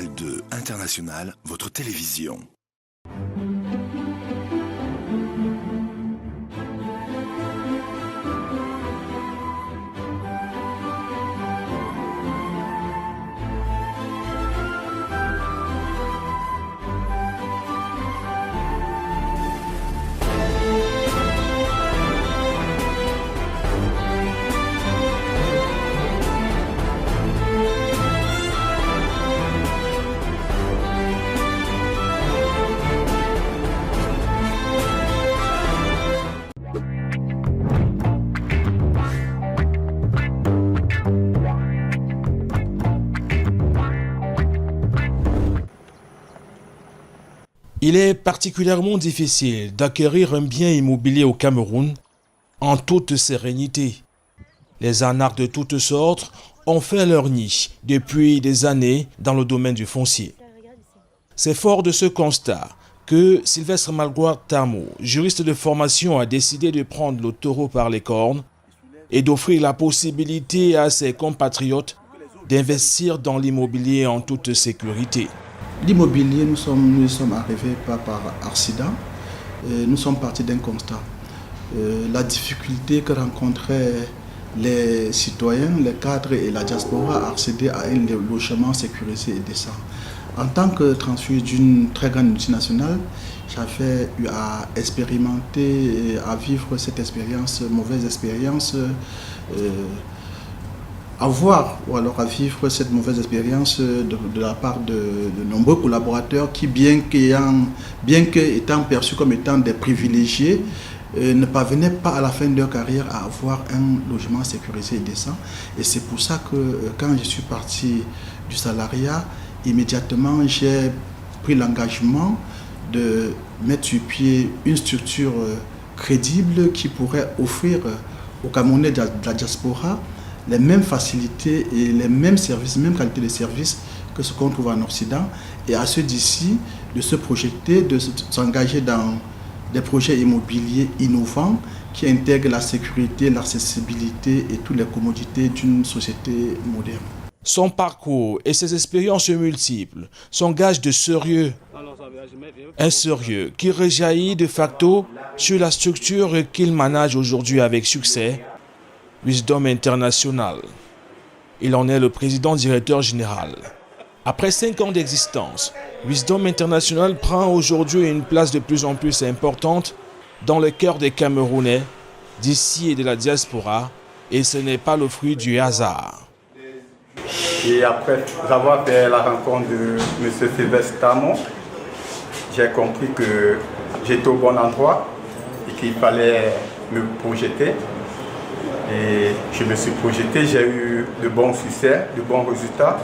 Canal 2 International, votre télévision. Il est particulièrement difficile d'acquérir un bien immobilier au Cameroun en toute sérénité. Les arnaques de toutes sortes ont fait leur nid depuis des années dans le domaine du foncier. C'est fort de ce constat que Sylvestre Malgoire Tamo, juriste de formation, a décidé de prendre le taureau par les cornes et d'offrir la possibilité à ses compatriotes d'investir dans l'immobilier en toute sécurité. L'immobilier, nous sommes arrivés pas par accident. Nous sommes partis d'un constat. La difficulté que rencontraient les citoyens, les cadres et la diaspora à accéder à un logement sécurisé et décent. En tant que transféré d'une très grande multinationale, j'avais eu à expérimenter et à vivre cette expérience, mauvaise expérience, à vivre cette mauvaise expérience de la part de nombreux collaborateurs qui, bien qu'étant perçus comme étant des privilégiés, ne parvenaient pas à la fin de leur carrière à avoir un logement sécurisé et décent. Et c'est pour ça que quand je suis parti du salariat, immédiatement j'ai pris l'engagement de mettre sur pied une structure crédible qui pourrait offrir aux Camerounais de la diaspora les mêmes facilités et les mêmes services, même qualité de services que ce qu'on trouve en Occident, et à ceux d'ici de se projeter, de s'engager dans des projets immobiliers innovants qui intègrent la sécurité, l'accessibilité et toutes les commodités d'une société moderne. Son parcours et ses expériences multiples sont gages de sérieux. Un sérieux qui rejaillit de facto sur la structure qu'il manage aujourd'hui avec succès, Wisdom International. Il en est le président-directeur général. Après 5 ans d'existence, Wisdom International prend aujourd'hui une place de plus en plus importante dans le cœur des Camerounais, d'ici et de la diaspora, et ce n'est pas le fruit du hasard. Et après avoir fait la rencontre de M. Sylvestre Tamo, j'ai compris que j'étais au bon endroit et qu'il fallait me projeter. Et je me suis projeté, j'ai eu de bons succès, de bons résultats.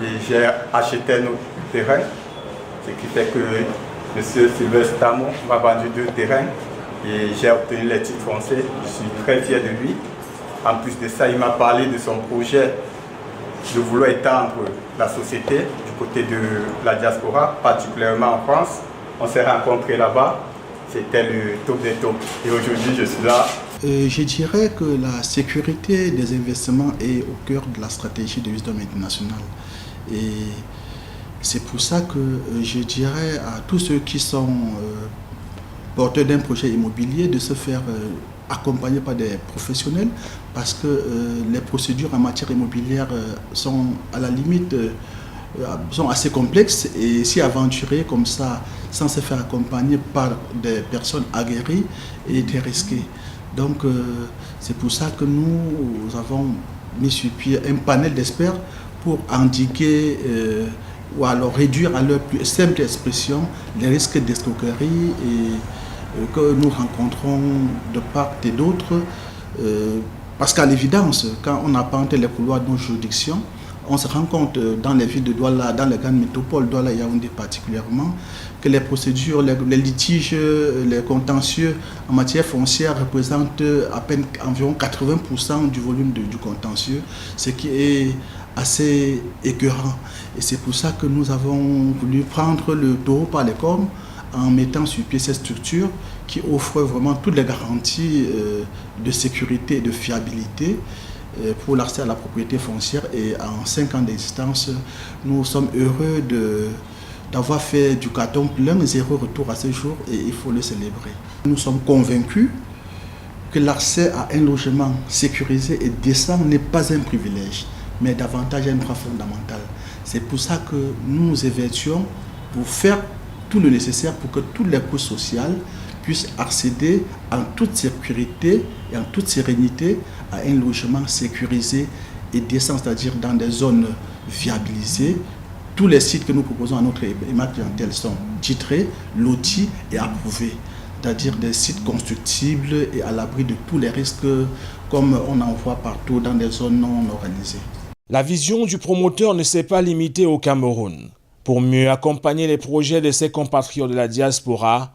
Et j'ai acheté un autre terrain, ce qui fait que M. Sylvestre Tamo m'a vendu 2 terrains et j'ai obtenu les titres fonciers. Je suis très fier de lui. En plus de ça, il m'a parlé de son projet de vouloir étendre la société du côté de la diaspora, particulièrement en France. On s'est rencontrés là-bas, c'était le top des tops. Et aujourd'hui, je suis là. Je dirais que la sécurité des investissements est au cœur de la stratégie de Wisdom International. Et c'est pour ça que je dirais à tous ceux qui sont porteurs d'un projet immobilier de se faire accompagner par des professionnels, parce que les procédures en matière immobilière sont à la limite sont assez complexes, et s'y aventurer comme ça sans se faire accompagner par des personnes aguerries est très risqué. Donc c'est pour ça que nous avons mis sur pied un panel d'experts pour endiguer ou alors réduire à leur plus simple expression les risques d'escroquerie que nous rencontrons de part et d'autre. Parce qu'à l'évidence, quand on apprend les couloirs de nos juridictions, on se rend compte dans les villes de Douala, dans les grandes métropoles, Douala et Yaoundé particulièrement, que les procédures, les litiges, les contentieux en matière foncière représentent à peine environ 80% du volume du contentieux, ce qui est assez écœurant. Et c'est pour ça que nous avons voulu prendre le taureau par les cornes en mettant sur pied cette structure qui offre vraiment toutes les garanties de sécurité et de fiabilité pour l'accès à la propriété foncière. Et en 5 ans d'existence, nous sommes heureux d'avoir fait du carton plein, 0 retour à ce jour, et il faut le célébrer. Nous sommes convaincus que l'accès à un logement sécurisé et décent n'est pas un privilège, mais davantage un droit fondamental. C'est pour ça que nous nous évertuons pour faire tout le nécessaire pour que toutes les couches sociales puissent accéder en toute sécurité et en toute sérénité à un logement sécurisé et décent, c'est-à-dire dans des zones viabilisées. Tous les sites que nous proposons à notre clientèle sont titrés, lotis et approuvés, c'est-à-dire des sites constructibles et à l'abri de tous les risques comme on en voit partout dans des zones non organisées. La vision du promoteur ne s'est pas limitée au Cameroun. Pour mieux accompagner les projets de ses compatriotes de la diaspora,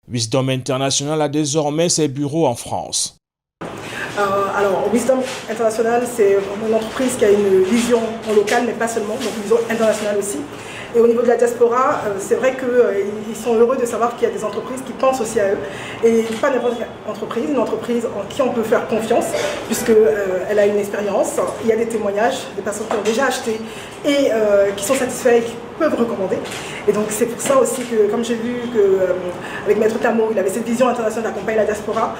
Wisdom International a désormais ses bureaux en France. Alors, Wisdom International, c'est une entreprise qui a une vision en local, mais pas seulement, donc une vision internationale aussi. Et au niveau de la diaspora, c'est vrai qu'ils sont heureux de savoir qu'il y a des entreprises qui pensent aussi à eux. Et pas n'importe quelle entreprise, une entreprise en qui on peut faire confiance, puisqu'elle a une expérience. Il y a des témoignages, des personnes qui ont déjà acheté et qui sont satisfaits et qui peuvent recommander. Et donc c'est pour ça aussi que, comme j'ai vu qu'avec Maître Tamo, il avait cette vision internationale d'accompagner la diaspora,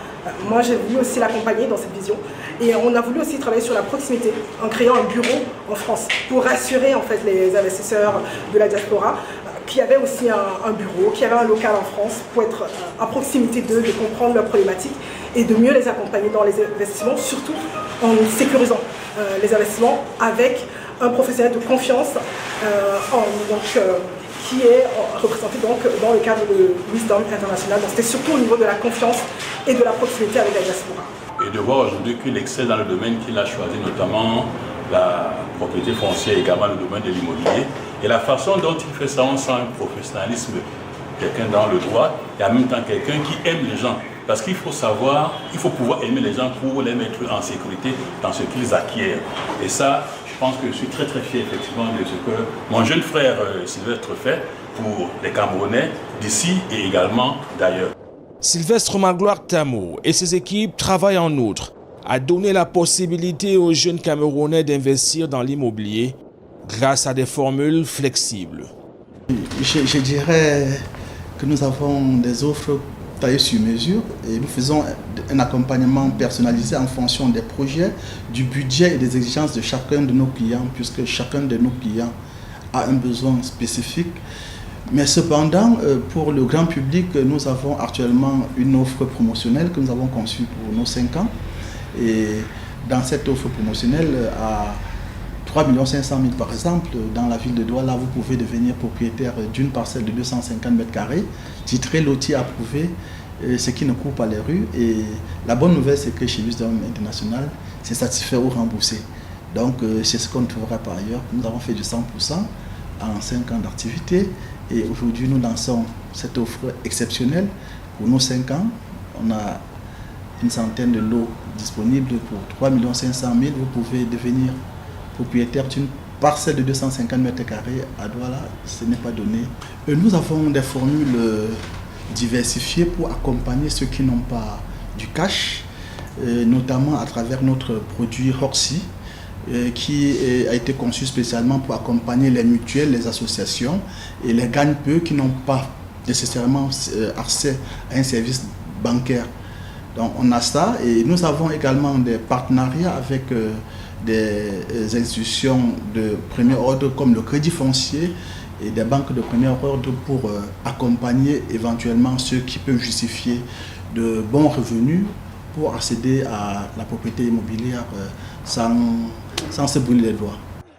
moi j'ai voulu aussi l'accompagner dans cette vision. Et on a voulu aussi travailler sur la proximité en créant un bureau en France pour rassurer en fait les investisseurs de la diaspora qui avaient aussi un bureau, qui avaient un local en France pour être à proximité d'eux, de comprendre leurs problématiques et de mieux les accompagner dans les investissements, surtout en sécurisant les investissements avec un professionnel de confiance qui est représenté donc dans le cadre de Wisdom International. Donc c'était surtout au niveau de la confiance et de la proximité avec la diaspora. Et de voir aujourd'hui qu'il excelle dans le domaine qu'il a choisi, notamment la propriété foncière, également le domaine de l'immobilier. Et la façon dont il fait ça, on sent un professionnalisme, quelqu'un dans le droit, et en même temps quelqu'un qui aime les gens. Parce qu'il faut savoir, il faut pouvoir aimer les gens pour les mettre en sécurité dans ce qu'ils acquièrent. Et ça, je pense que je suis très très fier effectivement de ce que mon jeune frère Sylvestre fait pour les Camerounais d'ici et également d'ailleurs. Sylvestre Magloire Tamo et ses équipes travaillent en outre à donner la possibilité aux jeunes Camerounais d'investir dans l'immobilier grâce à des formules flexibles. Je dirais que nous avons des offres taillées sur mesure et nous faisons un accompagnement personnalisé en fonction des projets, du budget et des exigences de chacun de nos clients, puisque chacun de nos clients a un besoin spécifique. Mais cependant, pour le grand public, nous avons actuellement une offre promotionnelle que nous avons conçue pour nos 5 ans. Et dans cette offre promotionnelle, à 3 500 000 par exemple, dans la ville de Douala, vous pouvez devenir propriétaire d'une parcelle de 250 m², titré, loti, approuvé, ce qui ne court pas les rues. Et la bonne nouvelle, c'est que chez Wisdom International, c'est satisfait ou remboursé. Donc c'est ce qu'on trouvera par ailleurs. Nous avons fait du 100% en 5 ans d'activité. Et aujourd'hui, nous lançons cette offre exceptionnelle pour nos 5 ans. On a une centaine de lots disponibles pour 3 500 000. Vous pouvez devenir propriétaire d'une parcelle de 250 m² à Douala. Ce n'est pas donné. Nous avons des formules diversifiées pour accompagner ceux qui n'ont pas du cash, notamment à travers notre produit Roxy, qui a été conçu spécialement pour accompagner les mutuelles, les associations et les gagne-peu qui n'ont pas nécessairement accès à un service bancaire. Donc on a ça et nous avons également des partenariats avec des institutions de premier ordre comme le Crédit Foncier et des banques de premier ordre pour accompagner éventuellement ceux qui peuvent justifier de bons revenus pour accéder à la propriété immobilière sans se brûler les doigts.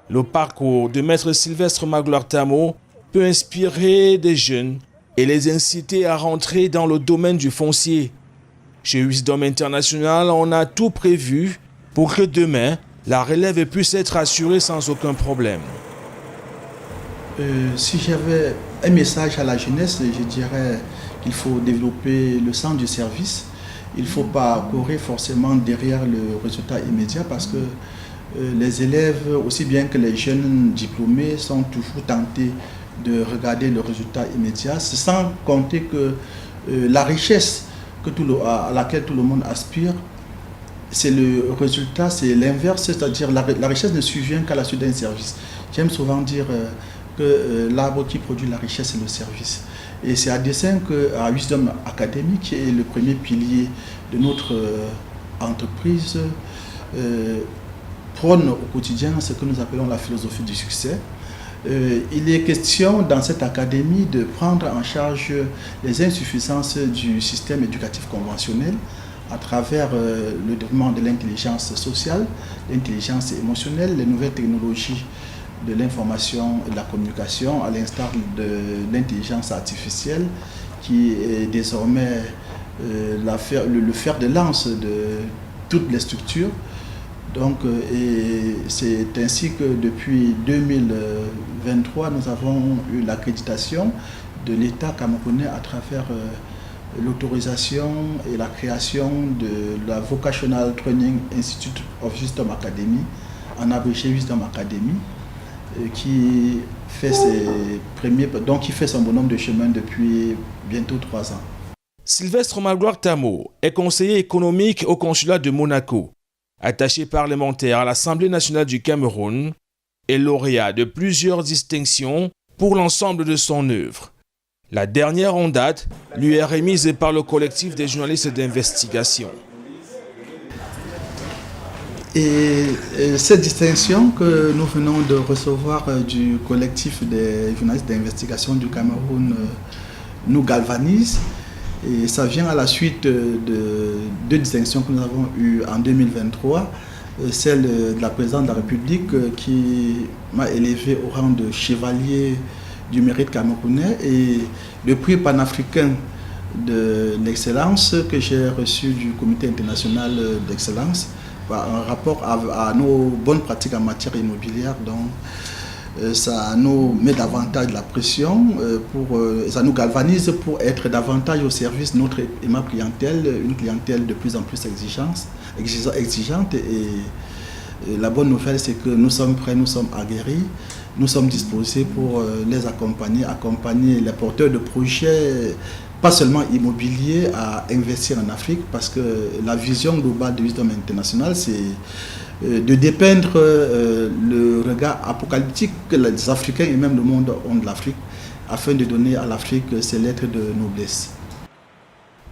Le parcours de Maître Sylvestre Magloire Tamo peut inspirer des jeunes et les inciter à rentrer dans le domaine du foncier. Chez Wisdom International, on a tout prévu pour que demain, la relève puisse être assurée sans aucun problème. Si j'avais un message à la jeunesse, je dirais qu'il faut développer le sens du service. Il ne faut pas courir forcément derrière le résultat immédiat parce que les élèves, aussi bien que les jeunes diplômés, sont toujours tentés de regarder le résultat immédiat, sans compter que la richesse à laquelle tout le monde aspire c'est le résultat, c'est l'inverse, c'est-à-dire la richesse ne survient qu'à la suite d'un service. J'aime souvent dire que l'arbre qui produit la richesse, c'est le service. Et c'est à dessein qu'à Wisdom Academy, qui est le premier pilier de notre entreprise, prône au quotidien ce que nous appelons la philosophie du succès. Il est question dans cette académie de prendre en charge les insuffisances du système éducatif conventionnel à travers le développement de l'intelligence sociale, l'intelligence émotionnelle, les nouvelles technologies de l'information et de la communication, à l'instar de l'intelligence artificielle, qui est désormais le fer de lance de toutes les structures. Donc, et c'est ainsi que depuis 2023, nous avons eu l'accréditation de l'État camerounais à travers l'autorisation et la création de la Vocational Training Institute of Wisdom Academy, en abrégé Wisdom Academy, qui fait qui fait son bonhomme de chemin depuis bientôt 3 ans. Sylvestre Magloire Tamo est conseiller économique au consulat de Monaco, attaché parlementaire à l'Assemblée nationale du Cameroun et lauréat de plusieurs distinctions pour l'ensemble de son œuvre. La dernière en date lui est remise par le collectif des journalistes d'investigation. Et cette distinction que nous venons de recevoir du collectif des journalistes d'investigation du Cameroun nous galvanise. Et ça vient à la suite de 2 distinctions que nous avons eues en 2023. Celle de la présidente de la République qui m'a élevé au rang de chevalier du mérite camerounais, et le prix panafricain de l'excellence que j'ai reçu du Comité international d'excellence en rapport à nos bonnes pratiques en matière immobilière. Donc, ça nous met davantage la pression, ça nous galvanise pour être davantage au service de notre aimable clientèle, une clientèle de plus en plus exigeante. Et la bonne nouvelle, c'est que nous sommes prêts, nous sommes aguerris, nous sommes disposés pour les accompagner les porteurs de projets, pas seulement immobiliers, à investir en Afrique, parce que la vision globale de Wisdom International, c'est de dépeindre le regard apocalyptique que les Africains et même le monde ont de l'Afrique, afin de donner à l'Afrique ses lettres de noblesse.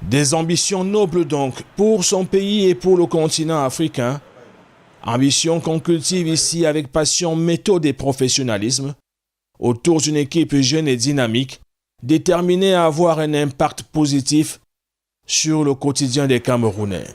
Des ambitions nobles donc pour son pays et pour le continent africain. Ambition qu'on cultive ici avec passion, méthode et professionnalisme, autour d'une équipe jeune et dynamique, déterminée à avoir un impact positif sur le quotidien des Camerounais.